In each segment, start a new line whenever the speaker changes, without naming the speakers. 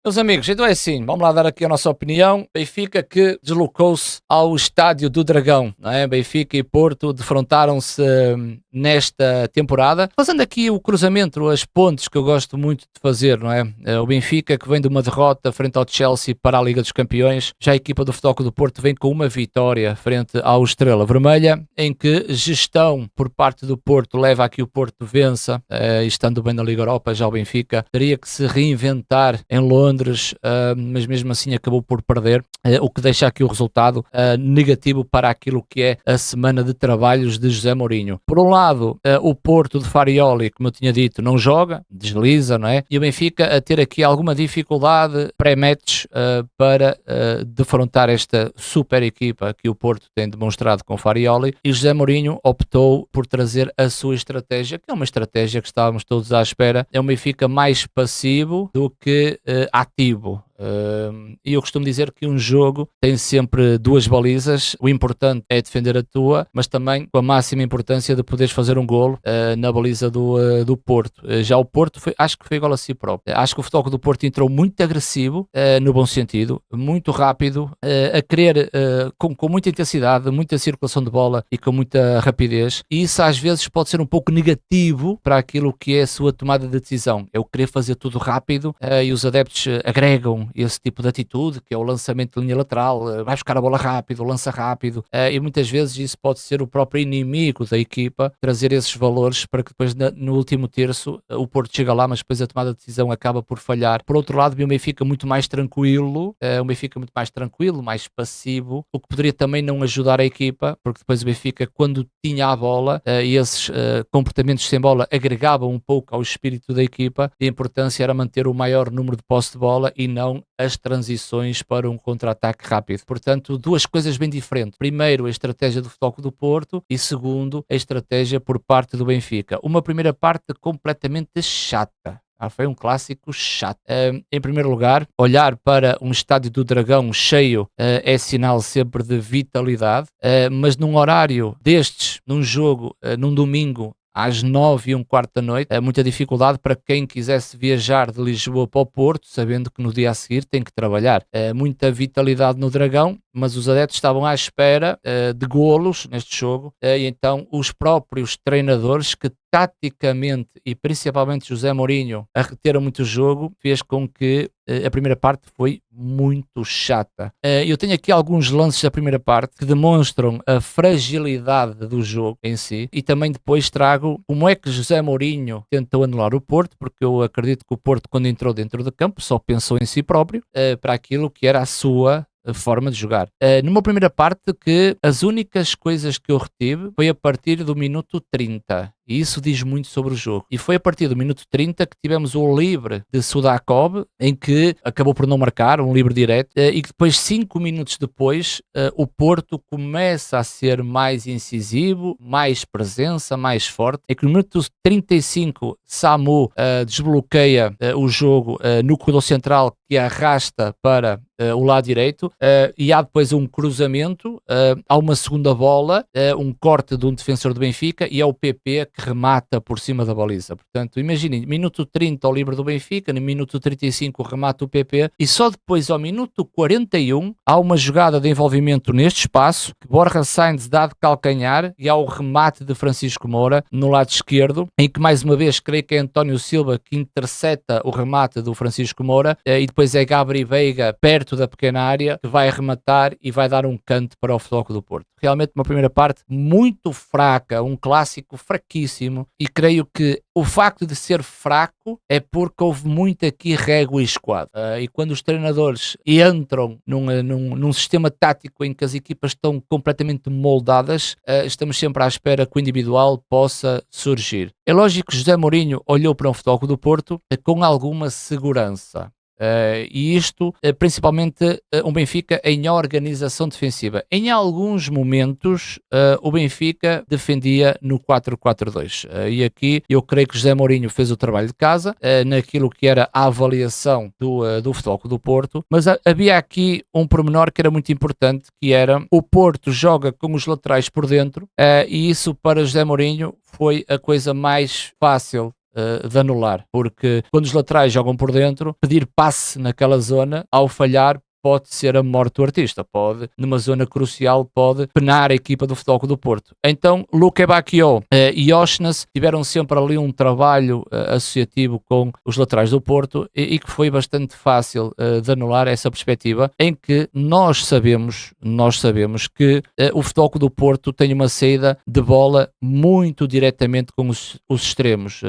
Meus amigos, então é assim, vamos lá dar aqui a nossa opinião. Benfica que deslocou-se ao Estádio do Dragão, não é? Benfica e Porto defrontaram-se nesta temporada, fazendo aqui o cruzamento, as pontes que eu gosto muito de fazer, não é? O Benfica que vem de uma derrota frente ao Chelsea para a Liga dos Campeões, já a equipa do Futebol Clube do Porto vem com uma vitória frente ao Estrela Vermelha, em que gestão por parte do Porto leva a que o Porto vença, estando bem na Liga Europa, já o Benfica teria que se reinventar em Londres, mas mesmo assim acabou por perder, o que deixa aqui o resultado negativo para aquilo que é a semana de trabalhos de José Mourinho. Por um lado, o Porto de Farioli, como eu tinha dito, não joga, desliza, não é? E o Benfica a ter aqui alguma dificuldade pré-match para defrontar esta super equipa que o Porto tem demonstrado com Farioli, e José Mourinho optou por trazer a sua estratégia, que é uma estratégia que estávamos todos à espera. É um Benfica mais passivo do que ativo. E eu costumo dizer que um jogo tem sempre duas balizas. O importante é defender a tua, mas também com a máxima importância de poderes fazer um golo na baliza do Porto. Já o Porto acho que foi igual a si próprio. Acho que o Futebol Clube do Porto entrou muito agressivo, no bom sentido, muito rápido, a querer com muita intensidade, muita circulação de bola e com muita rapidez, e isso às vezes pode ser um pouco negativo para aquilo que é a sua tomada de decisão. É o querer fazer tudo rápido, e os adeptos agregam esse tipo de atitude, que é o lançamento de linha lateral, vai buscar a bola rápido, lança rápido, e muitas vezes isso pode ser o próprio inimigo da equipa, trazer esses valores para que depois no último terço o Porto chega lá, mas depois a tomada de decisão acaba por falhar. Por outro lado, o Benfica muito mais tranquilo, mais passivo, o que poderia também não ajudar a equipa, porque depois o Benfica, quando tinha a bola, e esses comportamentos sem bola agregavam um pouco ao espírito da equipa, e a importância era manter o maior número de posse de bola e não as transições para um contra-ataque rápido. Portanto, duas coisas bem diferentes. Primeiro, a estratégia do Futebol Clube do Porto, e segundo, a estratégia por parte do Benfica. Uma primeira parte completamente chata. Foi um clássico chato. Em primeiro lugar, olhar para um estádio do Dragão cheio é sinal sempre de vitalidade, mas num horário destes, num jogo, num domingo, às 9h15 da noite, muita dificuldade para quem quisesse viajar de Lisboa para o Porto, sabendo que no dia a seguir tem que trabalhar. Muita vitalidade no Dragão, mas os adeptos estavam à espera de golos neste jogo, e então os próprios treinadores, que taticamente e principalmente José Mourinho arreteram muito o jogo, fez com que a primeira parte foi muito chata. Eu tenho aqui alguns lances da primeira parte que demonstram a fragilidade do jogo em si, e também depois trago como é que José Mourinho tentou anular o Porto, porque eu acredito que o Porto, quando entrou dentro do campo, só pensou em si próprio, para aquilo que era a sua forma de jogar. Numa primeira parte, que as únicas coisas que eu retive foi a partir do minuto 30, e isso diz muito sobre o jogo. E foi a partir do minuto 30 que tivemos o livre de Sudakov, em que acabou por não marcar, um livre direto, e que depois, 5 minutos depois, o Porto começa a ser mais incisivo, mais presença, mais forte. É que no minuto 35, Samu desbloqueia o jogo no corredor central, que arrasta para o lado direito, e há depois um cruzamento, há uma segunda bola, um corte de um defensor do Benfica, e é o PP que remata por cima da baliza. Portanto, imaginem, minuto 30 ao livre do Benfica, no minuto 35 remata o PP, e só depois ao minuto 41 há uma jogada de envolvimento neste espaço, que Borja Sainz dá de calcanhar, e há o remate de Francisco Moura no lado esquerdo, em que mais uma vez creio que é António Silva que intercepta o remate do Francisco Moura, e depois é Gabri Veiga perto da pequena área que vai rematar e vai dar um canto para o Futebol Clube do Porto. Realmente uma primeira parte muito fraca, um clássico fraquíssimo, e creio que o facto de ser fraco é porque houve muito aqui régua e esquadro, e quando os treinadores entram num sistema tático em que as equipas estão completamente moldadas, estamos sempre à espera que o individual possa surgir. É lógico que José Mourinho olhou para um Futebol Clube do Porto com alguma segurança. E isto, principalmente um Benfica em organização defensiva. Em alguns momentos, o Benfica defendia no 4-4-2. E aqui eu creio que José Mourinho fez o trabalho de casa, naquilo que era a avaliação do Futebol Clube do Porto, mas havia aqui um pormenor que era muito importante, que era o Porto joga com os laterais por dentro, e isso para José Mourinho foi a coisa mais fácil de anular, porque quando os laterais jogam por dentro, pedir passe naquela zona, ao falhar, pode ser a morte do artista, pode, numa zona crucial, pode penar a equipa do Futebol Clube do Porto. Então, Luque Bacchio e Osnas tiveram sempre ali um trabalho associativo com os laterais do Porto e que foi bastante fácil de anular essa perspectiva, em que nós sabemos que o Futebol Clube do Porto tem uma saída de bola muito diretamente com os extremos.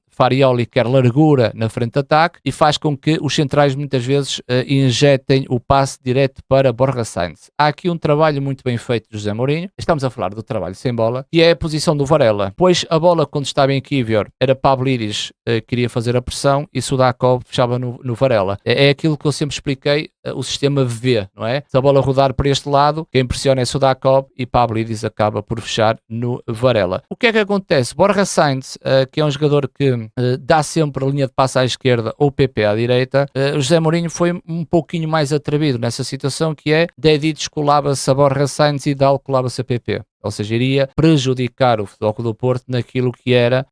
Farioli quer largura na frente de ataque e faz com que os centrais muitas vezes injetem o passe direto para Borja Sainz. Há aqui um trabalho muito bem feito de José Mourinho. Estamos a falar do trabalho sem bola, que é a posição do Varela, pois a bola quando estava em Kivior era Pavlidis que iria fazer a pressão e Sudakov fechava no Varela. É aquilo que eu sempre expliquei, o sistema V, não é? Se a bola rodar para este lado, quem pressiona é Sudakov e Pavlidis acaba por fechar no Varela. O que é que acontece? Borja Sainz, que é um jogador que dá sempre a linha de passe à esquerda ou PP à direita, José Mourinho foi um pouquinho mais atrevido nessa situação, que é Dedić colava-se a Borja Sainz e Dal colava-se a PP. Ou seja, iria prejudicar o Futebol Clube do Porto naquilo que era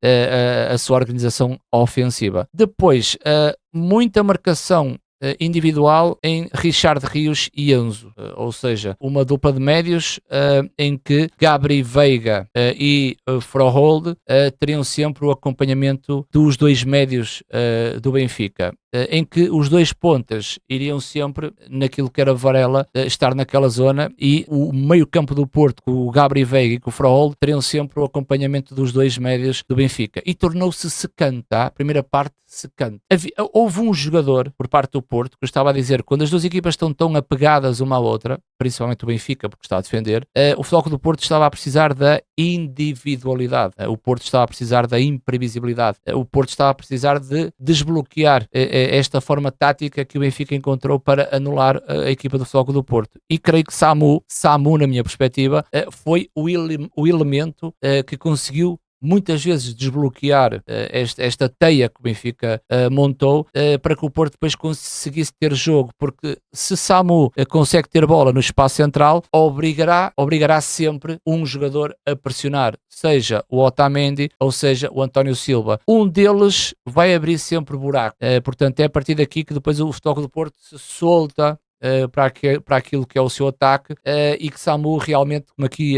a sua organização ofensiva. Depois, muita marcação individual em Richard Rios e Enzo, ou seja, uma dupla de médios em que Gabri Veiga e Frohold teriam sempre o acompanhamento dos dois médios do Benfica, em que os dois pontas iriam sempre naquilo que era Varela estar naquela zona e o meio campo do Porto, com o Gabri Veiga e com o Frohold, teriam sempre o acompanhamento dos dois médios do Benfica e tornou-se secante, a primeira parte secante. Houve um jogador por parte do Porto que eu estava a dizer, quando as duas equipas estão tão apegadas uma à outra, principalmente o Benfica porque está a defender, o Futebol Clube do Porto estava a precisar da individualidade, o Porto estava a precisar da imprevisibilidade, o Porto estava a precisar de desbloquear esta forma tática que o Benfica encontrou para anular a equipa do Futebol Clube do Porto. E creio que Samu na minha perspectiva, foi o elemento que conseguiu muitas vezes desbloquear esta teia que o Benfica montou para que o Porto depois conseguisse ter jogo, porque se Samu consegue ter bola no espaço central, obrigará sempre um jogador a pressionar, seja o Otamendi ou seja o António Silva. Um deles vai abrir sempre buraco, portanto é a partir daqui que depois o Futebol do Porto se solta para aquilo que é o seu ataque e que Samu realmente, como aqui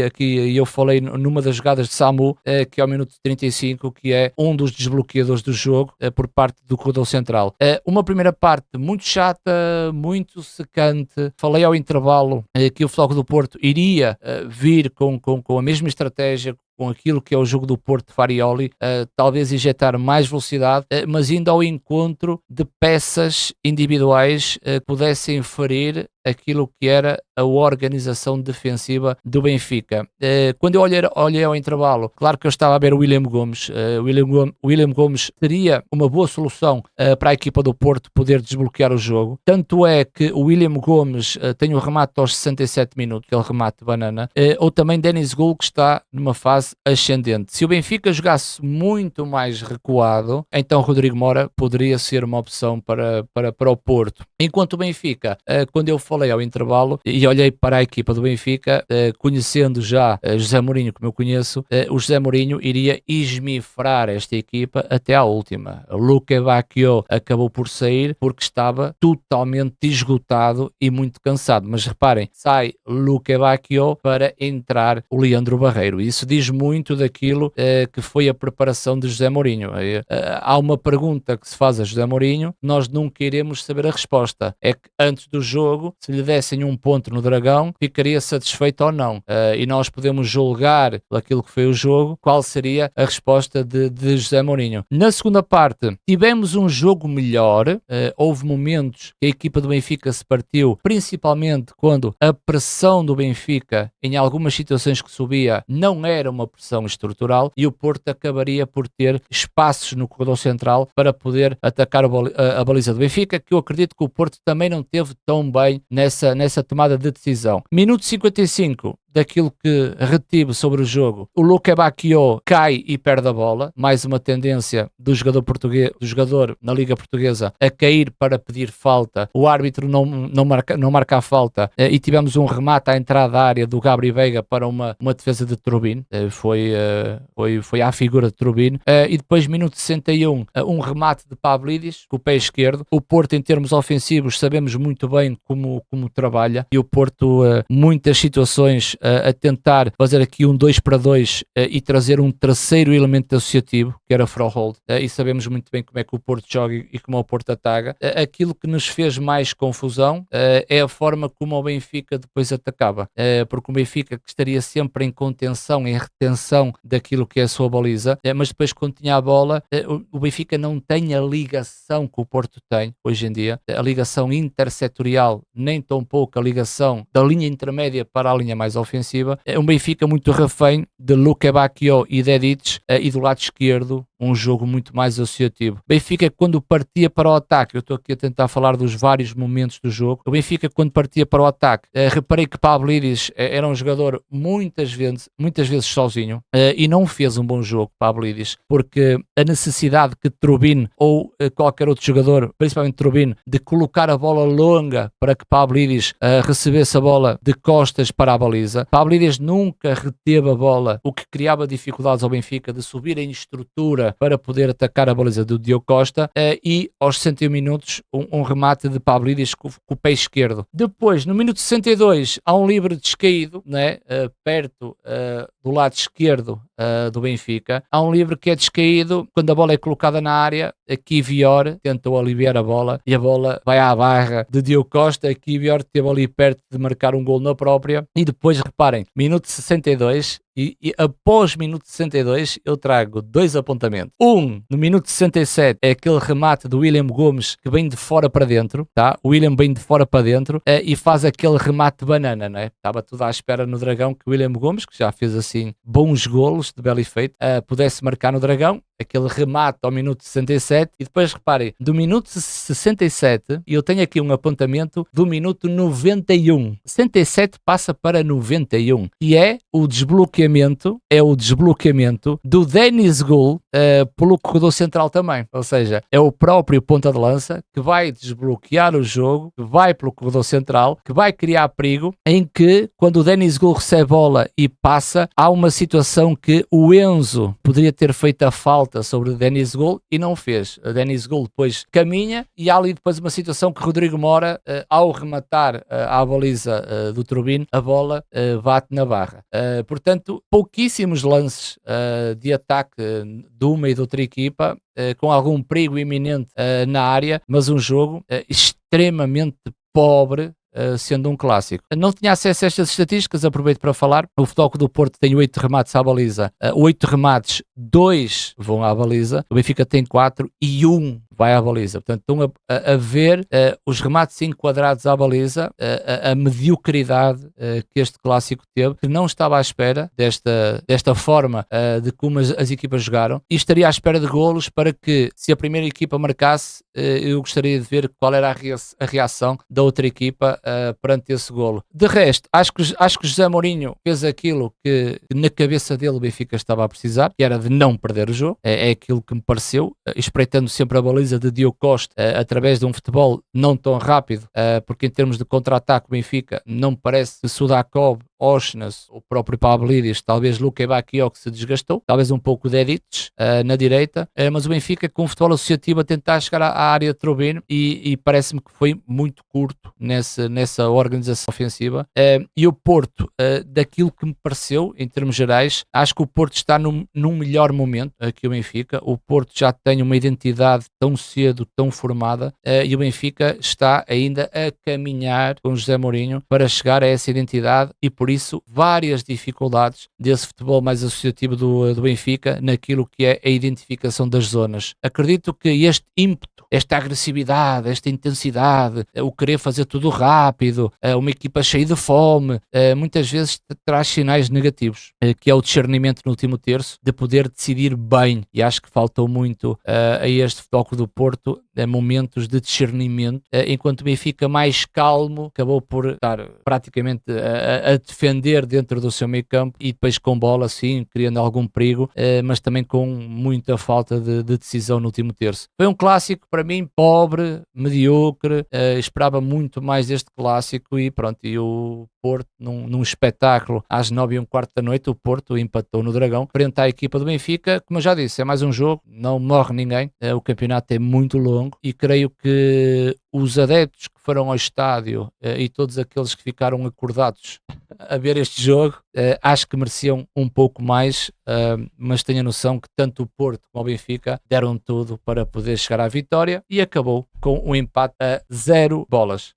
eu falei numa das jogadas de Samu, que é ao minuto 35, que é um dos desbloqueadores do jogo por parte do corredor central. Uma primeira parte muito chata, muito secante. Falei ao intervalo que o Futebol do Porto iria vir com a mesma estratégia, com aquilo que é o jogo do Porto de Farioli, talvez injetar mais velocidade, mas indo ao encontro de peças individuais que pudessem ferir aquilo que era a organização defensiva do Benfica. Quando eu olhei ao intervalo, claro que eu estava a ver o William Gomes. William Gomes seria uma boa solução para a equipa do Porto poder desbloquear o jogo. Tanto é que o William Gomes tem o remate aos 67 minutos, aquele remate de banana, ou também Denis Gul, que está numa fase ascendente. Se o Benfica jogasse muito mais recuado, então Rodrigo Mora poderia ser uma opção para o Porto. Enquanto o Benfica, quando eu falei ao intervalo e olhei para a equipa do Benfica, conhecendo já José Mourinho como eu conheço, o José Mourinho iria esmifrar esta equipa até à última. Luque Bacchio acabou por sair porque estava totalmente esgotado e muito cansado, mas reparem, sai Luque Bacchio para entrar o Leandro Barreiro. Isso diz muito daquilo que foi a preparação de José Mourinho. Há uma pergunta que se faz a José Mourinho, nós nunca iremos saber a resposta. É que antes do jogo, se lhe dessem um ponto no Dragão, ficaria satisfeito ou não. E nós podemos julgar aquilo que foi o jogo, qual seria a resposta de José Mourinho. Na segunda parte, tivemos um jogo melhor, houve momentos que a equipa do Benfica se partiu, principalmente quando a pressão do Benfica, em algumas situações que subia, não era uma pressão estrutural e o Porto acabaria por ter espaços no corredor central para poder atacar a baliza do Benfica, que eu acredito que o Porto também não teve tão bem nessa tomada de decisão. Minuto 55, daquilo que retive sobre o jogo, o Luque Bacchio cai e perde a bola, mais uma tendência do jogador português, do jogador na Liga Portuguesa a cair para pedir falta, o árbitro não marca a falta, e tivemos um remate à entrada da área do Gabri Veiga para uma defesa de Turbin, foi à figura de Turbin, e depois minuto 61, um remate de Pavlidis com o pé esquerdo. O Porto, em termos ofensivos, sabemos muito bem como trabalha, e o Porto muitas situações a tentar fazer aqui um 2-2 e trazer um terceiro elemento associativo, que era Froholt, e sabemos muito bem como é que o Porto joga e como o Porto ataca. Aquilo que nos fez mais confusão é a forma como o Benfica depois atacava, porque o Benfica que estaria sempre em contenção, em retenção daquilo que é a sua baliza, mas depois quando tinha a bola, o Benfica não tem a ligação que o Porto tem hoje em dia, a ligação intersetorial, nem tão pouco a ligação da linha intermédia para a linha mais ofensiva. É um Benfica muito refém de Luque Bacchio e Dedic, e do lado esquerdo um jogo muito mais associativo. Benfica, quando partia para o ataque, eu estou aqui a tentar falar dos vários momentos do jogo, o Benfica quando partia para o ataque, reparei que Pavlidis era um jogador muitas vezes sozinho, e não fez um bom jogo, Pavlidis, porque a necessidade que Trubin ou qualquer outro jogador, principalmente Trubin, de colocar a bola longa para que Pavlidis recebesse a bola de costas para a baliza. Pavlidis nunca reteve a bola, o que criava dificuldades ao Benfica de subir em estrutura para poder atacar a baliza do Diogo Costa, e aos 61 minutos um remate de Pavlidis com o pé esquerdo. Depois, no minuto 62, há um livre descaído, né, perto do lado esquerdo do Benfica. Há um livre que é descaído, quando a bola é colocada na área, aqui Kivior tentou aliviar a bola e a bola vai à barra de Diogo Costa. Kivior esteve ali perto de marcar um gol na própria. E depois, reparem, minuto 62, e após minuto 62 eu trago dois apontamentos. No minuto 67 é aquele remate do William Gomes que vem de fora para dentro, tá? O William vem de fora para dentro, e faz aquele remate de banana, né? Estava tudo à espera no Dragão que o William Gomes, que já fez assim bons golos de belo efeito, pudesse marcar no Dragão. Aquele remate ao minuto 67, e depois reparem, do minuto 67, e eu tenho aqui um apontamento do minuto 91, 67 passa para 91, e é o desbloqueamento do Denis Gul pelo corredor central também, ou seja, é o próprio ponta de lança que vai desbloquear o jogo, que vai pelo corredor central, que vai criar perigo, em que quando o Denis Gul recebe bola e passa, há uma situação que o Enzo poderia ter feito a falta sobre o Denis Gol e não fez. O Denis Gol depois caminha, e há ali depois uma situação que Rodrigo Mora, ao rematar à baliza do Turbin, a bola bate na barra. Portanto, pouquíssimos lances de ataque de uma e de outra equipa, com algum perigo iminente na área, mas um jogo extremamente pobre, sendo um clássico. Não tinha acesso a estas estatísticas, aproveito para falar. O Futebol Clube do Porto tem 8 remates à baliza, 8 remates, 2 vão à baliza. O Benfica tem 4 e 1 vai à baliza. Portanto, estão a ver os remates enquadrados à baliza, a mediocridade que este clássico teve, que não estava à espera desta forma de como as equipas jogaram, e estaria à espera de golos para que, se a primeira equipa marcasse, eu gostaria de ver qual era a reação da outra equipa perante esse golo. De resto, acho que José Mourinho fez aquilo que na cabeça dele o Benfica estava a precisar, que era de não perder o jogo. É aquilo que me pareceu, espreitando sempre a baliza de Diogo Costa, através de um futebol não tão rápido, porque em termos de contra-ataque o Benfica não me parece que Sudakov, Oshnas, o próprio Pavlidis, talvez Luque Bacchio, que se desgastou, talvez um pouco de Dedic na direita, mas o Benfica com o futebol associativo a tentar chegar à área de Trubin, e parece-me que foi muito curto nessa organização ofensiva. E o Porto, daquilo que me pareceu em termos gerais, acho que o Porto está num melhor momento que o Benfica. O Porto já tem uma identidade tão cedo, tão formada, e o Benfica está ainda a caminhar com José Mourinho para chegar a essa identidade, e por isso várias dificuldades desse futebol mais associativo do Benfica naquilo que é a identificação das zonas. Acredito que este ímpeto, esta agressividade, esta intensidade, o querer fazer tudo rápido, uma equipa cheia de fome, muitas vezes traz sinais negativos, que é o discernimento no último terço, de poder decidir bem, e acho que faltou muito a este Futebol do Porto momentos de discernimento, enquanto o Benfica mais calmo acabou por estar praticamente a defender dentro do seu meio campo e depois com bola, sim, criando algum perigo, mas também com muita falta de decisão no último terço. Foi um clássico para mim pobre, mediocre, esperava muito mais deste clássico e pronto, e o Porto, num espetáculo às 9h15 da noite, o Porto empatou no Dragão frente à equipa do Benfica. Como eu já disse, é mais um jogo, não morre ninguém, o campeonato é muito longo e creio que os adeptos que foram ao estádio e todos aqueles que ficaram acordados a ver este jogo, acho que mereciam um pouco mais, mas tenho a noção que tanto o Porto como o Benfica deram tudo para poder chegar à vitória e acabou com um empate a 0 bolas.